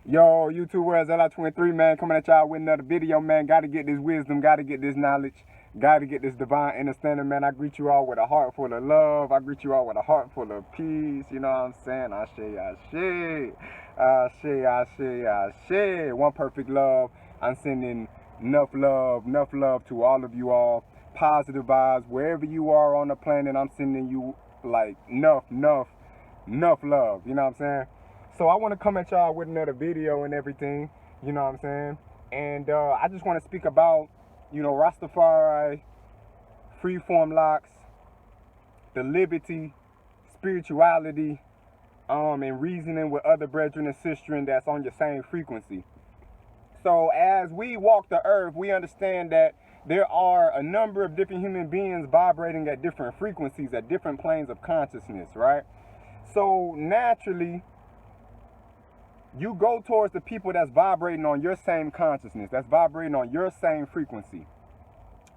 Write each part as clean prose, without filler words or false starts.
Yo, YouTubers, LI23, man, coming at y'all with another video, man. Gotta get this wisdom, gotta get this knowledge, gotta get this divine understanding, man. I greet you all with a heart full of love. I greet you all with a heart full of peace. You know what I'm saying? I say. One perfect love. I'm sending enough love to all of you all. Positive vibes, wherever you are on the planet, I'm sending you like enough love. You know what I'm saying? So I want to come at y'all with another video and everything, you know what I'm saying? And I just want to speak about, Rastafari, Freeform Locs, the liberty, spirituality, and reasoning with other brethren and sistren that's on your same frequency. So as we walk the earth, we understand that there are a number of different human beings vibrating at different frequencies, at different planes of consciousness, right? So naturally, you go towards the people that's vibrating on your same consciousness, that's vibrating on your same frequency.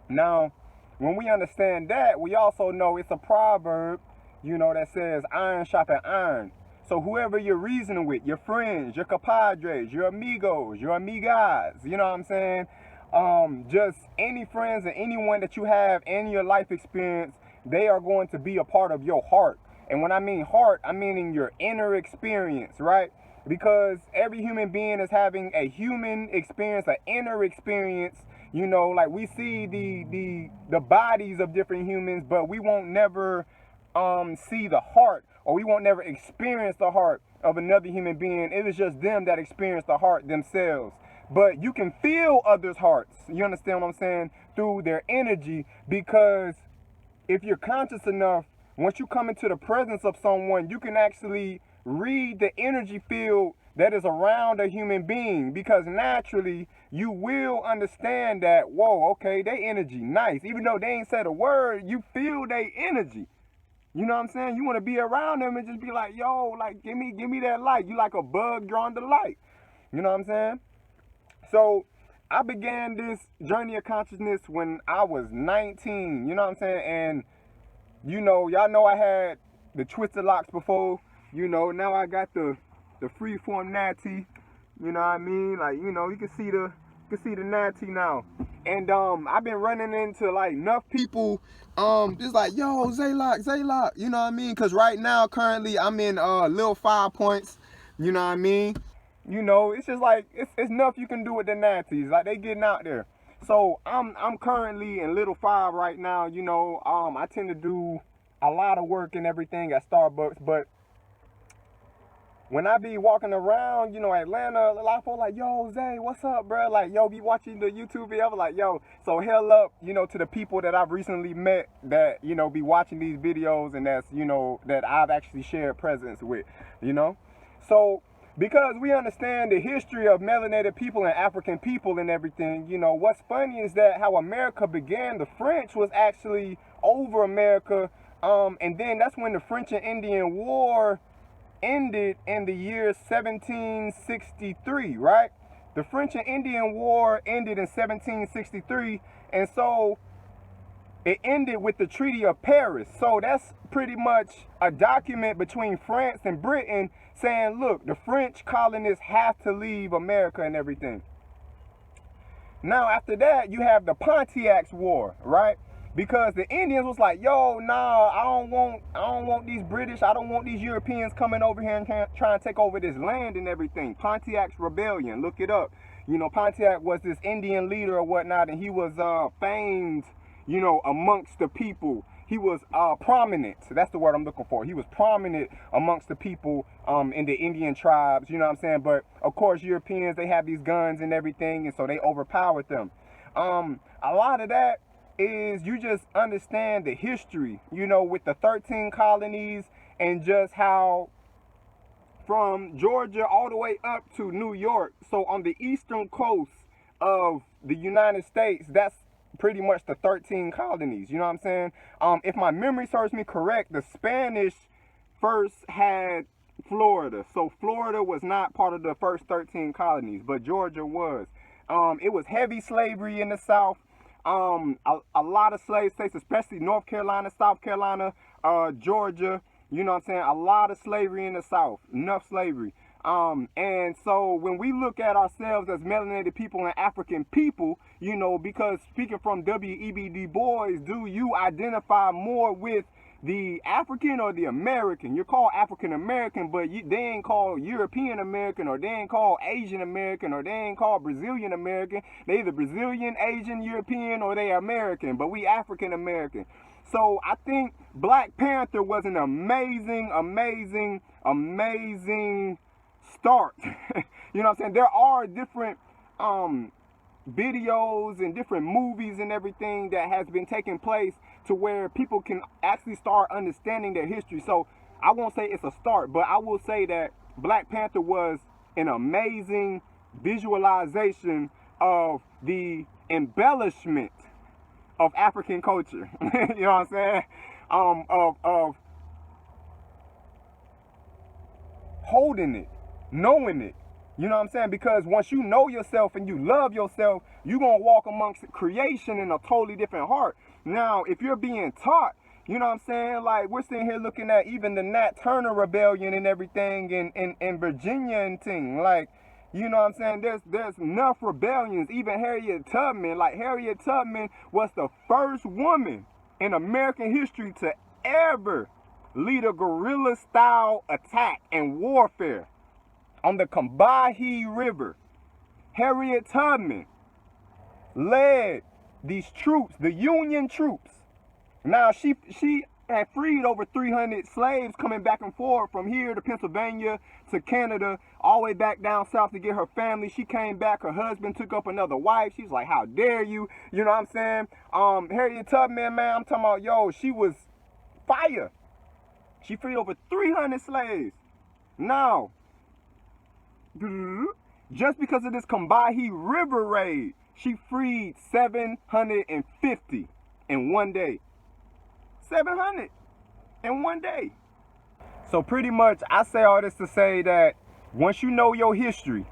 Now, when we understand that, we also know it's a proverb, that says iron sharpens iron. So whoever you're reasoning with, your friends, your compadres, your amigos, your amigas, you know what I'm saying? Just any friends and anyone that you have in your life experience, they are going to be a part of your heart. And when I mean heart, I'm meaning your inner experience, right? Because every human being is having a human experience, an inner experience. Like we see the bodies of different humans, but we won't never see the heart, or we won't never experience the heart of another human being. It is just them that experience the heart themselves. But you can feel others' hearts. You understand what I'm saying? Through their energy, because if you're conscious enough, once you come into the presence of someone, you can actually read the energy field that is around a human being, because naturally you will understand that, whoa, okay, they energy nice. Even though they ain't said a word, you feel their energy. You know what I'm saying? You want to be around them and just be like, yo, like, give me that light. You like a bug drawn to light. You know what I'm saying? So I began this journey of consciousness when I was 19. You know what I'm saying? And y'all know I had the twisted locks before. Now I got the freeform natty. You know what I mean? Like, you can see the natty now. And I've been running into like enough people just like, yo, Zaylock, you know what I mean? Cause right now currently I'm in Lil 5 Points, you know what I mean? It's just like it's enough you can do with the natties. Like, they getting out there. So I'm currently in Little 5 right now. I tend to do a lot of work and everything at Starbucks, but when I be walking around, Atlanta, a lot of folks like, yo, Zay, what's up, bro? Like, yo, be watching the YouTube video. I'm like, yo, so hell up, to the people that I've recently met that, be watching these videos, and that's, that I've actually shared presence with, So, because we understand the history of melanated people and African people and everything, what's funny is that how America began, the French was actually over America. And then that's when the French and Indian War ended in the year 1763, right? The French and Indian War ended in 1763, and so it ended with the Treaty of Paris. So that's pretty much a document between France and Britain saying, look, the French colonists have to leave America and everything. Now, after that, you have the Pontiac's War, right? Because the Indians was like, yo, nah, I don't want these British, I don't want these Europeans coming over here and trying to take over this land and everything. Pontiac's Rebellion, look it up. Pontiac was this Indian leader or whatnot, and he was famed, amongst the people. He was prominent. That's the word I'm looking for. He was prominent amongst the people in the Indian tribes, you know what I'm saying? But of course, Europeans, they have these guns and everything, and so they overpowered them. A lot of that is you just understand the history, with the 13 colonies, and just how from Georgia all the way up to New York. So on the eastern coast of the United States, that's pretty much the 13 colonies, you know what I'm saying? If my memory serves me correct, the Spanish first had Florida. So Florida was not part of the first 13 colonies, but Georgia was. It was heavy slavery in the South. A lot of slave states, especially North Carolina, South Carolina, Georgia, you know what I'm saying? A lot of slavery in the South, enough slavery. And so when we look at ourselves as melanated people and African people, you know, because speaking from W.E.B. Du Bois, do you identify more with the African or the American? You're called African American, but they ain't called European American, or they ain't called Asian American, or they ain't called Brazilian American. They either Brazilian, Asian, European, or they American, but we African American. So I think Black Panther was an amazing start. You know what I'm saying? There are different videos and different movies and everything that has been taking place to where people can actually start understanding their history. So I won't say it's a start, but I will say that Black Panther was an amazing visualization of the embellishment of African culture. You know what I'm saying? Of holding it, knowing it. You know what I'm saying? Because once you know yourself and you love yourself, you're going to walk amongst creation in a totally different heart. Now, if you're being taught, you know what I'm saying? Like, we're sitting here looking at even the Nat Turner rebellion and everything in Virginia and thing. Like, you know what I'm saying? There's enough rebellions. Even Harriet Tubman. Like, Harriet Tubman was the first woman in American history to ever lead a guerrilla-style attack and warfare on the Combahee River. Harriet Tubman led these troops, the Union troops. Now, she had freed over 300 slaves coming back and forth from here to Pennsylvania to Canada, all the way back down south to get her family. She came back, her husband took up another wife. She's like, how dare you? You know what I'm saying? Harriet Tubman, man, I'm talking about, yo, she was fire. She freed over 300 slaves. Now, just because of this Combahee River raid, she freed 750 in one day. 700 in one day. So pretty much, I say all this to say that once you know your history,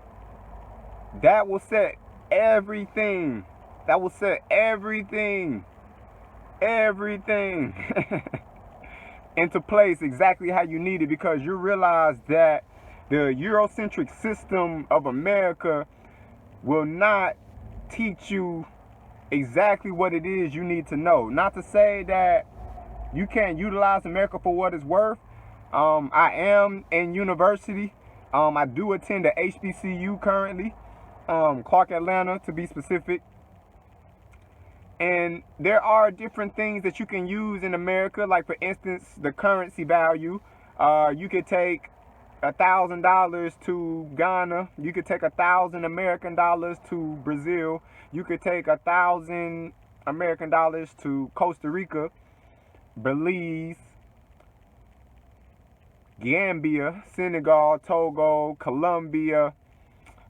that will set everything. That will set everything into place exactly how you need it, because you realize that the Eurocentric system of America will not teach you exactly what it is you need to know. Not to say that you can't utilize America for what it's worth. I am in university. I do attend the HBCU currently, Clark, Atlanta to be specific. And there are different things that you can use in America, like for instance, the currency value. You could take $1,000 to Ghana. You could take 1,000 American dollars to Brazil. You could take 1,000 American dollars to Costa Rica, Belize, Gambia, Senegal, Togo, Colombia,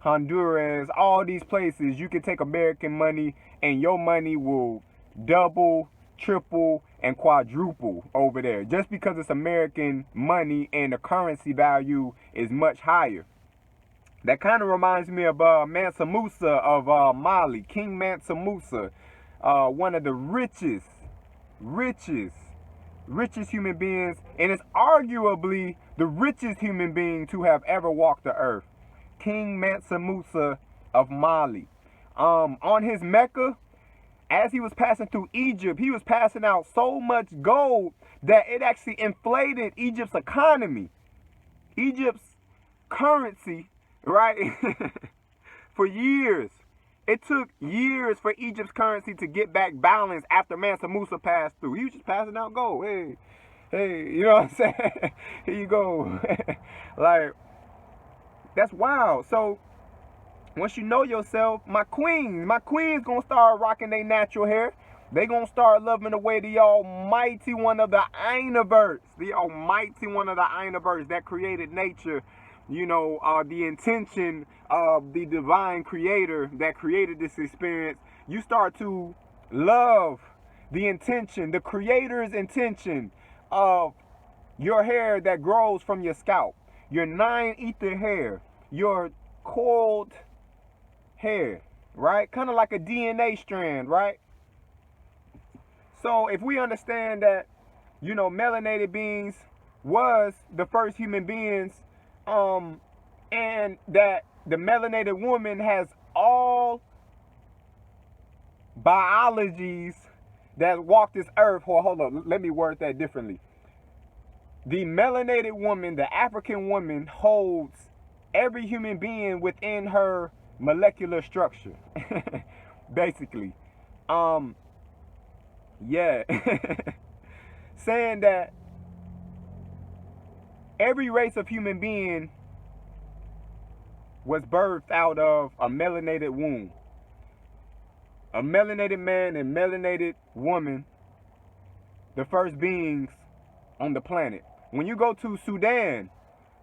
Honduras, all these places. You can take American money and your money will double, triple, and quadruple over there, just because it's American money and the currency value is much higher. That kind of reminds me of Mansa Musa of Mali. King Mansa Musa, one of the richest human beings, and it's arguably the richest human being to have ever walked the earth. King Mansa Musa of Mali. On his Mecca, as he was passing through Egypt, he was passing out so much gold that it actually inflated Egypt's economy. Egypt's currency, right? For years. It took years for Egypt's currency to get back balance after Mansa Musa passed through. He was just passing out gold. Hey, you know what I'm saying? Here you go. Like, that's wild. So once you know yourself, my queens gonna start rocking their natural hair. They gonna start loving the way the almighty one of the Universe, that created nature, you know, the intention of the divine creator that created this experience. You start to love the intention, the creator's intention of your hair that grows from your scalp, your 9 ether hair, your coiled hair, right? Kind of like a DNA strand, right? So if we understand that, you know, melanated beings was the first human beings and that the melanated woman has all biologies that walk this earth. Hold on, let me word that differently. The melanated woman, the African woman, holds every human being within her molecular structure. Basically. Yeah. Saying that every race of human being was birthed out of a melanated womb. A melanated man and melanated woman, the first beings on the planet. When you go to Sudan,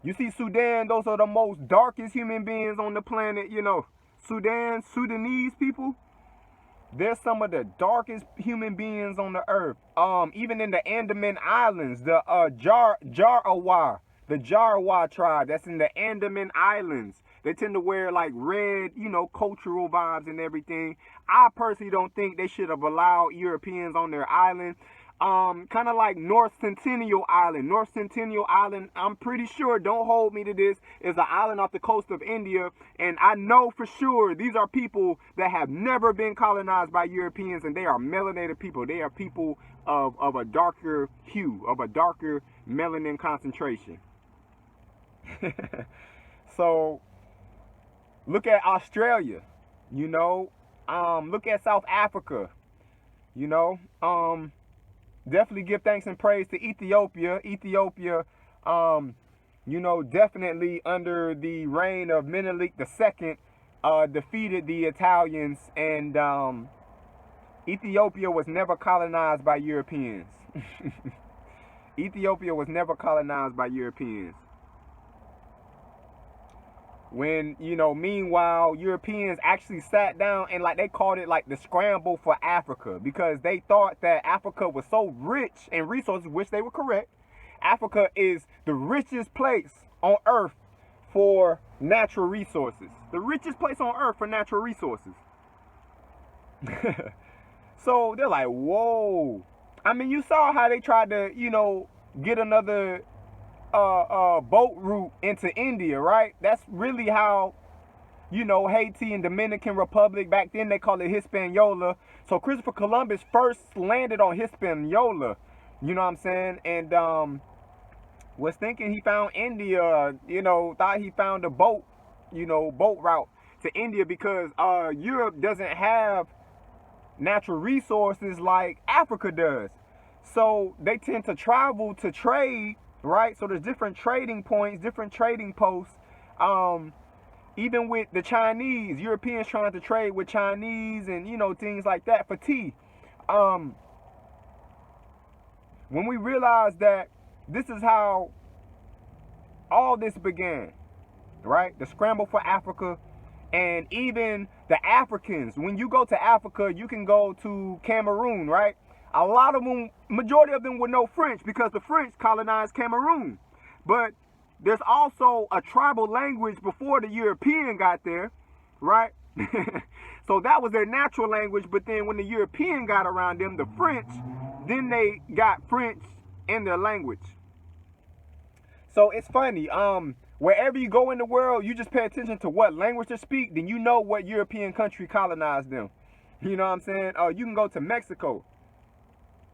you see Sudan, those are the most darkest human beings on the planet. You know, Sudanese people, they're some of the darkest human beings on the earth. Even in the Andaman Islands, the Jarawa tribe that's in the Andaman Islands, they tend to wear like red, you know, cultural vibes and everything. I personally don't think they should have allowed Europeans on their island. Kind of like North Centennial Island. North Centennial Island, I'm pretty sure, don't hold me to this, is an island off the coast of India. And I know for sure these are people that have never been colonized by Europeans, and they are melanated people. They are people of a darker hue, of a darker melanin concentration. So, look at Australia, you know. Look at South Africa, you know. Definitely give thanks and praise to Ethiopia. Ethiopia, you know, definitely under the reign of Menelik II, defeated the Italians, and Ethiopia was never colonized by Europeans. Ethiopia was never colonized by Europeans. When, you know, meanwhile, Europeans actually sat down and like they called it like the scramble for Africa, because they thought that Africa was so rich in resources, which they were correct. Africa is the richest place on earth for natural resources. The richest place on earth for natural resources. So they're like, whoa. I mean, you saw how they tried to, you know, get another boat route into India, right? That's really how, you know, Haiti and Dominican Republic, back then they called it Hispaniola. So Christopher Columbus first landed on Hispaniola, you know what I'm saying? And was thinking he found India, you know, thought he found a boat, you know, boat route to India, because Europe doesn't have natural resources like Africa does. So they tend to travel to trade, right? So there's different trading points, different trading posts. Even with the Chinese, Europeans trying to trade with Chinese and, you know, things like that for tea. When we realized that this is how all this began, right? The scramble for Africa. And even the Africans, when you go to Africa, you can go to Cameroon, right? A lot of them, majority of them would know French because the French colonized Cameroon. But there's also a tribal language before the European got there, right? So that was their natural language. But then when the European got around them, the French, then they got French in their language. So it's funny. Wherever you go in the world, you just pay attention to what language they speak, then you know what European country colonized them. You know what I'm saying? You can go to Mexico.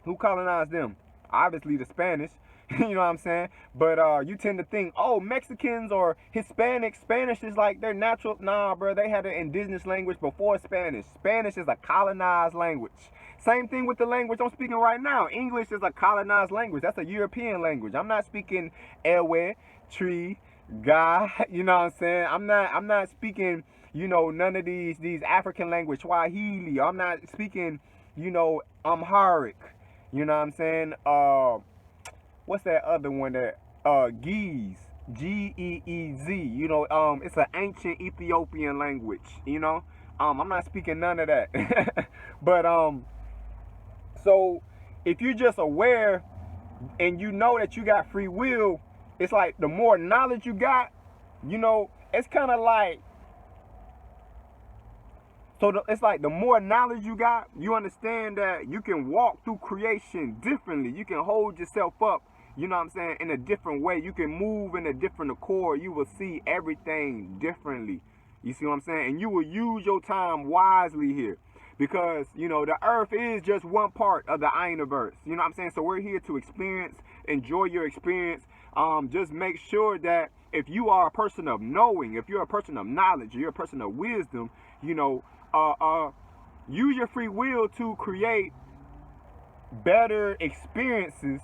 Who colonized them? Obviously the Spanish. You know what I'm saying? But you tend to think, oh, Mexicans or Hispanics, Spanish is like their natural. Nah, bro, they had an indigenous language before Spanish. Spanish is a colonized language. Same thing with the language I'm speaking right now. English is a colonized language. That's a European language. I'm not speaking Ewe, tree, guy. You know what I'm saying? I'm not speaking, you know, none of these African language, Swahili. I'm not speaking, you know, Amharic. You know what I'm saying? What's that other one that Ge'ez, Ge'ez? You know, it's an ancient Ethiopian language. You know, I'm not speaking none of that. But so if you're just aware and you know that you got free will, it's like the more knowledge you got, you know, it's kind of like. So it's like the more knowledge you got, you understand that you can walk through creation differently. You can hold yourself up you know what I'm saying, in a different way. You can move in a different accord. You will see everything differently. You see what I'm saying? And you will use your time wisely here. Because, you know, the earth is just one part of the universe. You know what I'm saying? So we're here to experience, enjoy your experience. Just make sure that if you are a person of knowing, if you're a person of knowledge, you're a person of wisdom, you know, use your free will to create better experiences,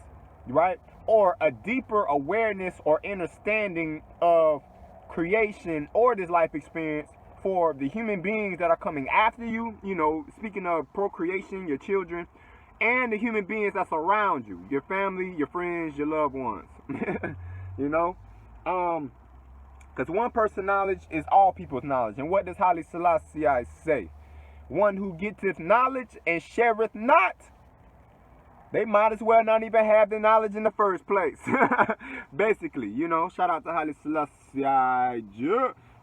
right? Or a deeper awareness or understanding of creation or this life experience for the human beings that are coming after you, you know, speaking of procreation, your children, and the human beings that's around you, your family, your friends, your loved ones. You know? Because one person's knowledge is all people's knowledge. And what does Haile Selassie say? One who getteth knowledge and shareth not, they might as well not even have the knowledge in the first place. Basically, you know, shout out to Haile Selassie,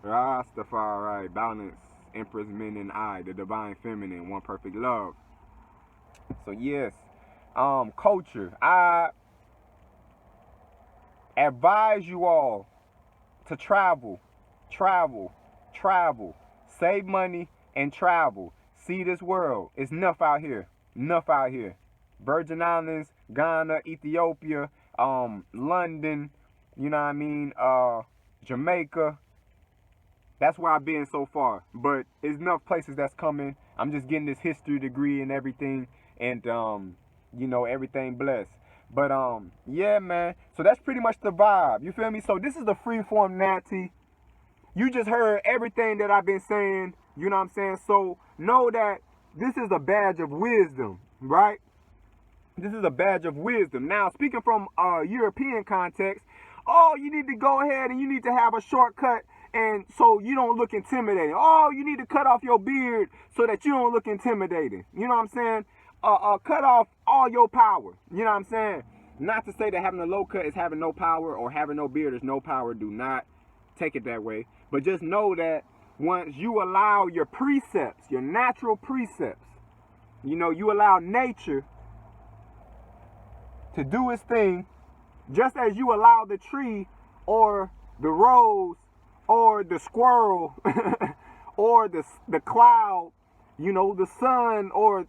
Rastafari, balance, Empress Men and I, the divine feminine, one perfect love. So yes, culture. I advise you all to travel, save money and travel. See this world. It's enough out here. Virgin Islands, Ghana, Ethiopia, London, you know what I mean, Jamaica. That's where I've been so far. But there's enough places that's coming. I'm just getting this history degree and everything. And, you know, everything blessed. But, yeah, man. So that's pretty much the vibe. You feel me? So this is the Freeform Natty. You just heard everything that I've been saying. You know what I'm saying? So know that this is a badge of wisdom, right? This is a badge of wisdom. Now, speaking from a European context, oh, you need to go ahead and you need to have a shortcut and so you don't look intimidating. Oh, you need to cut off your beard so that you don't look intimidating. You know what I'm saying? Cut off all your power. You know what I'm saying? Not to say that having a low cut is having no power or having no beard is no power. Do not take it that way. But just know that once you allow your precepts, your natural precepts, you know, you allow nature to do its thing, just as you allow the tree or the rose or the squirrel or the cloud, you know, the sun or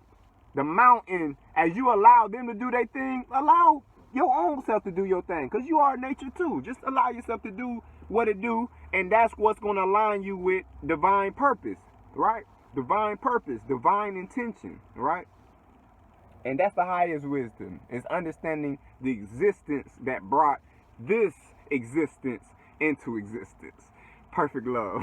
the mountain, as you allow them to do their thing, allow your own self to do your thing, because you are nature too. Just allow yourself to do what it do, and that's what's going to align you with divine purpose, right? Divine purpose, divine intention, right? And that's the highest wisdom, is understanding the existence that brought this existence into existence. Perfect love.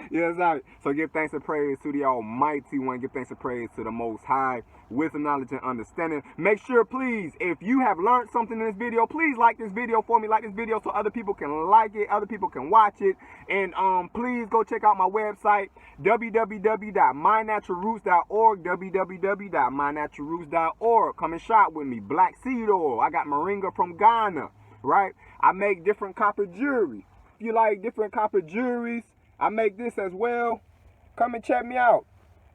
Yes, right. So give thanks and praise to the Almighty One. Give thanks and praise to the Most High. Wisdom, knowledge, and understanding. Make sure, please, if you have learned something in this video, please like this video for me. Like this video so other people can like it, other people can watch it. And please go check out my website, www.mynaturalroots.org, www.mynaturalroots.org. Come and shop with me. Black seed oil. I got moringa from Ghana, right? I make different copper jewelry. If you like different copper jewelries, I make this as well. Come and check me out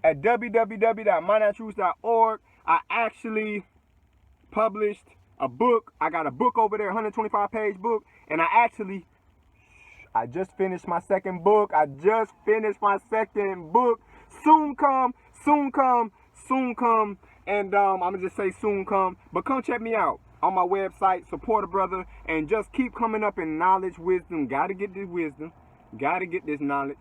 at www.mynaturalroots.org. I actually published a book. I got a book over there, 125-page book. And I just finished my second book. Soon come. And I'm going to just say soon come. But come check me out on my website, support a brother, and just keep coming up in knowledge, wisdom. Gotta get this wisdom, gotta get this knowledge,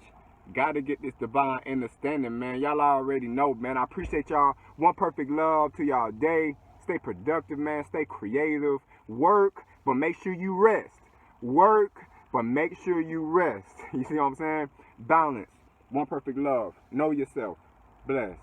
gotta get this divine understanding, man. Y'all already know, man. I appreciate y'all. One perfect love to y'all day. Stay productive, man. Stay creative. Work, but make sure you rest. Work, but make sure you rest. You see what I'm saying? Balance. One perfect love. Know yourself. Bless.